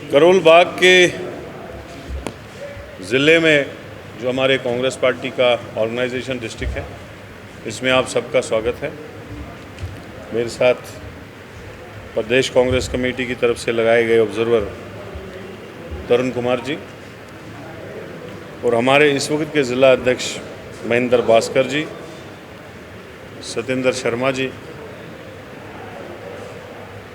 करोल बाग के ज़िले में जो हमारे कांग्रेस पार्टी का ऑर्गेनाइजेशन डिस्ट्रिक्ट है, इसमें आप सबका स्वागत है। मेरे साथ प्रदेश कांग्रेस कमेटी की तरफ से लगाए गए ऑब्जर्वर तरुण कुमार जी और हमारे इस वक्त के ज़िला अध्यक्ष महेंद्र भास्कर जी, सत्येंद्र शर्मा जी।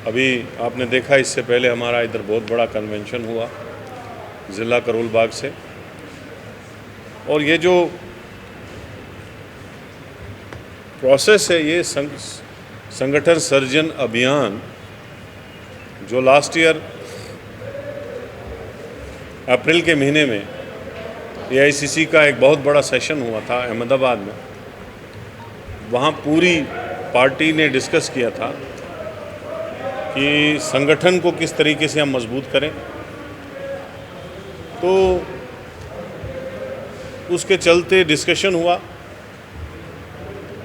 अभी आपने देखा, इससे पहले हमारा इधर बहुत बड़ा कन्वेंशन हुआ ज़िला करोल बाग से, और ये जो प्रोसेस है, ये संगठन सर्जन अभियान जो लास्ट ईयर अप्रैल के महीने में एआईसीसी का एक बहुत बड़ा सेशन हुआ था अहमदाबाद में। वहाँ पूरी पार्टी ने डिस्कस किया था कि संगठन को किस तरीके से हम मजबूत करें। तो उसके चलते डिस्कशन हुआ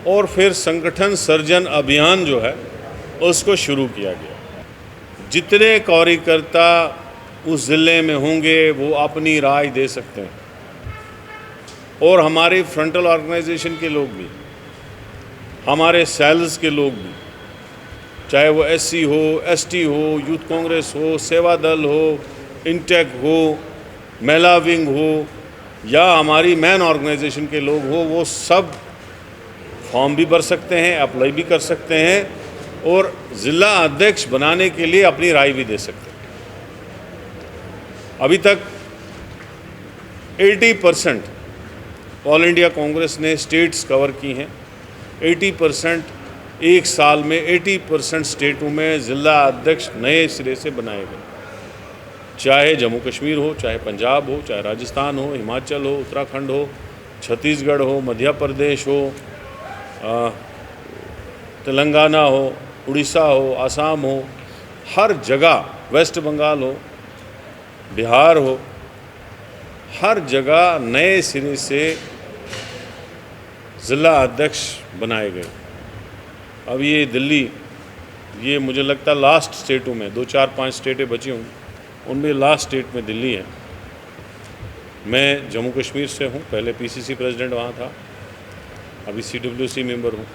और फिर संगठन सर्जन अभियान जो है उसको शुरू किया गया। जितने कार्यकर्ता उस ज़िले में होंगे वो अपनी राय दे सकते हैं, और हमारे फ्रंटल ऑर्गेनाइजेशन के लोग भी, हमारे सेल्स के लोग भी, चाहे वो एससी हो, एसटी हो, यूथ कांग्रेस हो, सेवा दल हो, इंटेक हो, महिला विंग हो, या हमारी मैन ऑर्गेनाइजेशन के लोग हो, वो सब फॉर्म भी भर सकते हैं, अप्लाई भी कर सकते हैं और ज़िला अध्यक्ष बनाने के लिए अपनी राय भी दे सकते हैं। अभी तक 80% ऑल इंडिया कांग्रेस ने स्टेट्स कवर की हैं। 80% एक साल में 80% स्टेटों में ज़िला अध्यक्ष नए सिरे से बनाए गए, चाहे जम्मू कश्मीर हो, चाहे पंजाब हो, चाहे राजस्थान हो, हिमाचल हो, उत्तराखंड हो, छत्तीसगढ़ हो, मध्य प्रदेश हो, तेलंगाना हो, उड़ीसा हो, आसाम हो, हर जगह, वेस्ट बंगाल हो, बिहार हो, हर जगह नए सिरे से ज़िला अध्यक्ष बनाए गए। अब ये दिल्ली, ये मुझे लगता है लास्ट स्टेटों में 2, 4, 5 स्टेटें बची होंगी, उनमें लास्ट स्टेट में दिल्ली है। मैं जम्मू कश्मीर से हूँ, पहले पीसीसी प्रेसिडेंट वहाँ था, अभी सीडब्ल्यूसी मेंबर हूँ,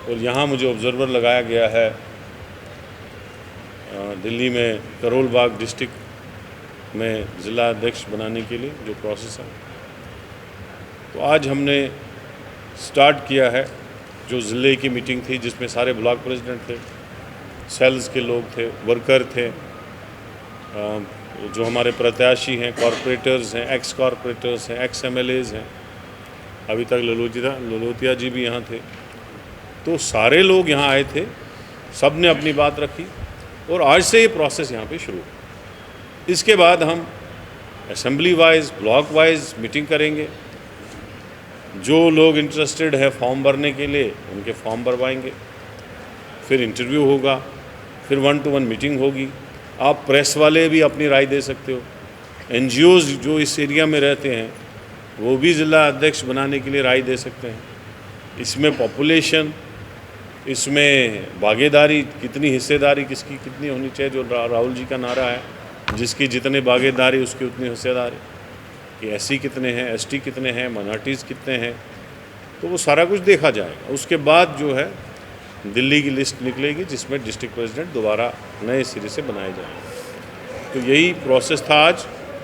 और यहाँ मुझे ऑब्जर्वर लगाया गया है दिल्ली में करोल बाग डिस्ट्रिक्ट में ज़िला अध्यक्ष बनाने के लिए जो प्रोसेस है। तो आज हमने स्टार्ट किया है, जो ज़िले की मीटिंग थी जिसमें सारे ब्लॉक प्रेसिडेंट थे, सेल्स के लोग थे, वर्कर थे, जो हमारे प्रत्याशी हैं, कॉरपोरेटर्स हैं, एक्स कॉरपोरेटर्स हैं, एक्स एमएलएज हैं, अभी तक ललोतिया जी भी यहाँ थे। तो सारे लोग यहाँ आए थे, सब ने अपनी बात रखी और आज से ये प्रोसेस यहाँ पे शुरू। इसके बाद हम assembly wise, block wise meeting करेंगे। जो लोग इंटरेस्टेड है फॉर्म भरने के लिए, उनके फॉर्म भरवाएंगे, फिर इंटरव्यू होगा, फिर 1-to-1 मीटिंग होगी। आप प्रेस वाले भी अपनी राय दे सकते हो। एनजीओज़ जो इस एरिया में रहते हैं वो भी ज़िला अध्यक्ष बनाने के लिए राय दे सकते हैं। इसमें पॉपुलेशन, इसमें भागीदारी, कितनी हिस्सेदारी किसकी कितनी होनी चाहिए, जो राहुल जी का नारा है, जिसकी जितने भागीदारी उसकी उतनी हिस्सेदारी, कि एससी कितने हैं, एसटी कितने हैं, माइनॉरिटीज़ कितने हैं, तो वो सारा कुछ देखा जाएगा। उसके बाद जो है दिल्ली की लिस्ट निकलेगी जिसमें डिस्ट्रिक्ट प्रेसिडेंट दोबारा नए सिरे से बनाए जाएंगे। तो यही प्रोसेस था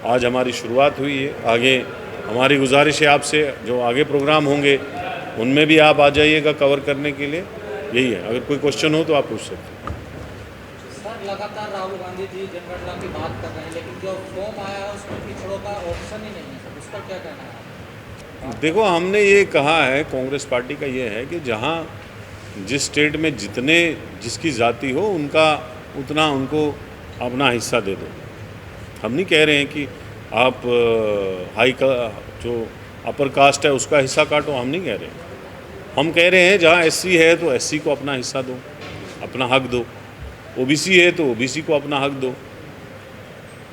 आज हमारी शुरुआत हुई है। आगे हमारी गुजारिश है आपसे, जो आगे प्रोग्राम होंगे उनमें भी आप आ जाइएगा कवर करने के लिए। यही है, अगर कोई क्वेश्चन हो तो आप पूछ सकते हैं। सर, लगातार राहुल गांधी जी जनगणना की बात कर रहे हैं, लेकिन जो फॉर्म आया है उसमें पिछड़ों का ऑप्शन ही नहीं है सर, उस पर क्या कहना है? देखो, हमने ये कहा है, कांग्रेस पार्टी का ये है कि जहाँ जिस स्टेट में जिसकी जाति हो उनका उतना उनको अपना हिस्सा दे दो। हम नहीं कह रहे हैं कि आप जो अपर कास्ट है उसका हिस्सा काटो, हम नहीं कह रहे हैं। हम कह रहे हैं जहाँ एससी है तो एससी को अपना हिस्सा दो, अपना हक दो, ओबीसी है तो ओबीसी को अपना हक दो,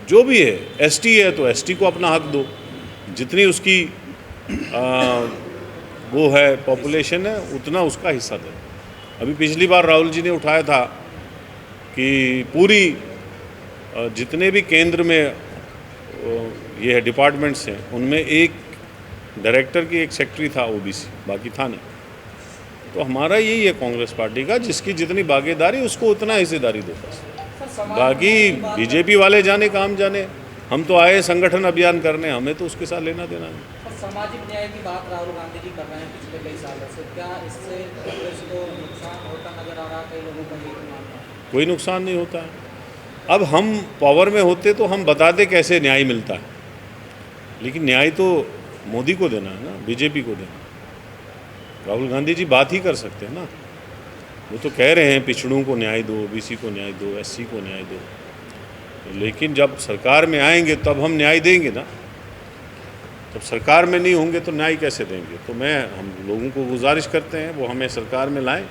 जो भी है, एसटी है तो एसटी को अपना हक दो, जितनी उसकी वो है पॉपुलेशन है उतना उसका हिस्सा दो। अभी पिछली बार राहुल जी ने उठाया था कि पूरी जितने भी केंद्र में ये है डिपार्टमेंट्स हैं, उनमें एक डायरेक्टर की एक सेक्रेटरी था ओबीसी, बाकी था नहीं। तो हमारा यही है कांग्रेस पार्टी का, जिसकी जितनी भागीदारी उसको उतना हिस्सेदारी दो बस। सर, समाज बाकी न्याय की बात बीजेपी वाले जाने काम जाने, हम तो आए संगठन अभियान करने, हमें तो उसके साथ लेना देना नहीं। सर, सामाजिक न्याय की बात राहुल गांधी जी कर रहे हैं पिछले कई सालों से, क्या इससे कांग्रेस को नुकसान होता नजर आ रहा है? कई लोगों का ये मानना है। कोई नुकसान नहीं होता है। अब हम पावर में होते तो हम बताते कैसे न्याय मिलता है, लेकिन न्याय तो मोदी को देना है ना, बीजेपी को देना है। राहुल गांधी जी बात ही कर सकते हैं ना, वो तो कह रहे हैं पिछड़ों को न्याय दो, ओबीसी को न्याय दो, एससी को न्याय दो, लेकिन जब सरकार में आएंगे तब हम न्याय देंगे ना। तब सरकार में नहीं होंगे तो न्याय कैसे देंगे? तो हम लोगों को गुजारिश करते हैं वो हमें सरकार में लाएं,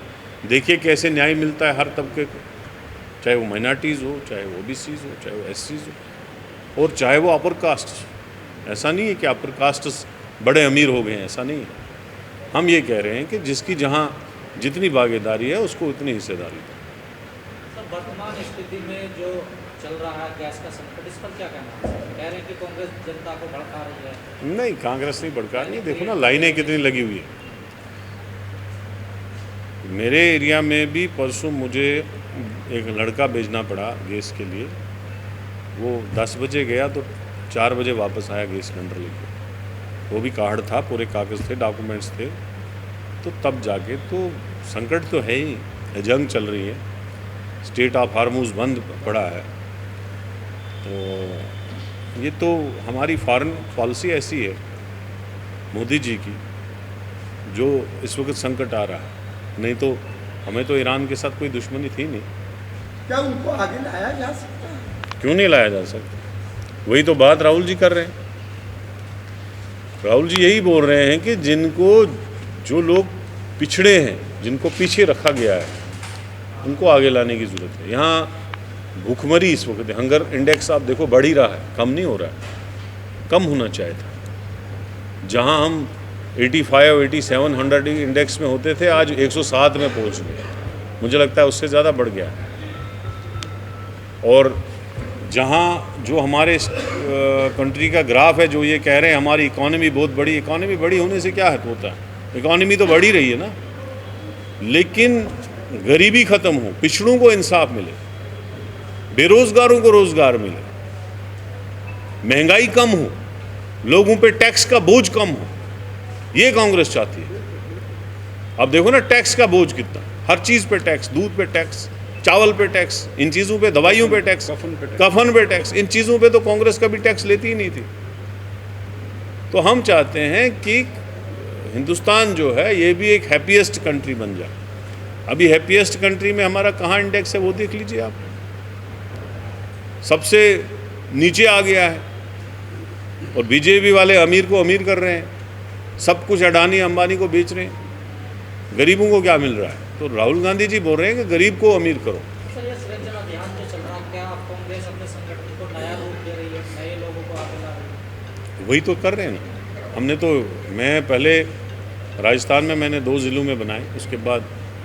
देखिए कैसे न्याय मिलता है हर तबके को, चाहे वो माइनॉरिटीज़ हो, चाहे वो ओबीसीज हो, चाहे वो एससीज हो, और चाहे वो अपर कास्ट। ऐसा नहीं है कि अपर कास्ट बड़े अमीर हो गए हैं, ऐसा नहीं है। हम ये कह रहे हैं कि जिसकी जहाँ जितनी भागीदारी है उसको उतनी हिस्सेदारी दो। सर, वर्तमान स्थिति में जो चल रहा है गैस का संकट, इस पर क्या कहना है? कह रहे हैं कि कांग्रेस जनता को भड़का रही है। नहीं, कांग्रेस नहीं भड़का रही है। देखो ना लाइनें कितनी लगी हुई है। मेरे एरिया में भी परसों मुझे एक लड़का भेजना पड़ा गैस के लिए। वो 10 बजे गया तो 4 बजे वापस आया गैस सिलेंडर लेके। वो भी कार्ड था, पूरे कागज़ थे, डॉक्यूमेंट्स थे। तो तब जाके तो संकट तो है ही, जंग चल रही है, स्टेट ऑफ हार्मूज बंद पड़ा है। तो ये तो हमारी फॉरेन पॉलिसी ऐसी है मोदी जी की, जो इस वक्त संकट आ रहा है। नहीं तो हमें तो ईरान के साथ कोई दुश्मनी थी नहीं। क्या उनको आगे लाया जा सकता है? क्यों नहीं लाया जा सकता? वही तो बात राहुल जी कर रहे हैं। राहुल जी यही बोल रहे हैं कि जो लोग पिछड़े हैं, जिनको पीछे रखा गया है, उनको आगे लाने की ज़रूरत है। यहाँ भूखमरी इस वक्त है, हंगर इंडेक्स आप देखो बढ़ ही रहा है, कम नहीं हो रहा है। कम होना चाहिए था। जहाँ हम 85, 87, 100 इंडेक्स में होते थे, आज 107 में पहुँच गए। मुझे लगता है उससे ज़्यादा बढ़ गया है। और जहाँ जो हमारे कंट्री का ग्राफ है, जो ये कह रहे हैं हमारी इकॉनमी बहुत बड़ी, इकॉनमी बड़ी होने से क्या होता है? इकॉनमी तो बढ़ ही रही है ना, लेकिन गरीबी ख़त्म हो, पिछड़ों को इंसाफ मिले, बेरोज़गारों को रोज़गार मिले, महंगाई कम हो, लोगों पे टैक्स का बोझ कम हो, ये कांग्रेस चाहती है। अब देखो ना टैक्स का बोझ कितना, हर चीज़ पे टैक्स, दूध पे टैक्स, चावल पे टैक्स, इन चीज़ों पे, दवाइयों पे टैक्स, कफन पे टैक्स, इन चीज़ों पे तो कांग्रेस कभी टैक्स लेती ही नहीं थी। तो हम चाहते हैं कि हिंदुस्तान जो है ये भी एक हैप्पीएस्ट कंट्री बन जाए। अभी हैप्पीएस्ट कंट्री में हमारा कहाँ इंडेक्स है वो देख लीजिए आप, सबसे नीचे आ गया है। और बीजेपी वाले अमीर को अमीर कर रहे हैं, सब कुछ अडानी अंबानी को बेच रहे हैं, गरीबों को क्या मिल रहा है? तो राहुल गांधी जी बोल रहे हैं कि गरीब को अमीर करो। सर, ये सृजन अभियान जो चल रहा है, क्या कांग्रेस अपने संगठन को नया रूप दे रही है, नए लोगों को आगे ला रही है? वही तो कर रहे हैं ना। हमने तो, मैं पहले राजस्थान में मैंने 2 ज़िलों में बनाए, उसके बाद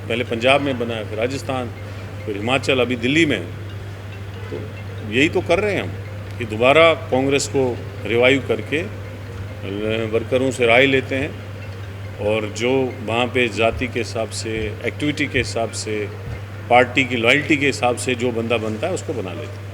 पहले पंजाब में बनाया, फिर राजस्थान, फिर हिमाचल, अभी दिल्ली में। तो यही तो कर रहे हैं हम कि दोबारा कांग्रेस को रिवाइव करके वर्करों से राय लेते हैं, और जो वहाँ पे जाति के हिसाब से, एक्टिविटी के हिसाब से, पार्टी की लॉयल्टी के हिसाब से जो बंदा बनता है उसको बना लेते हैं।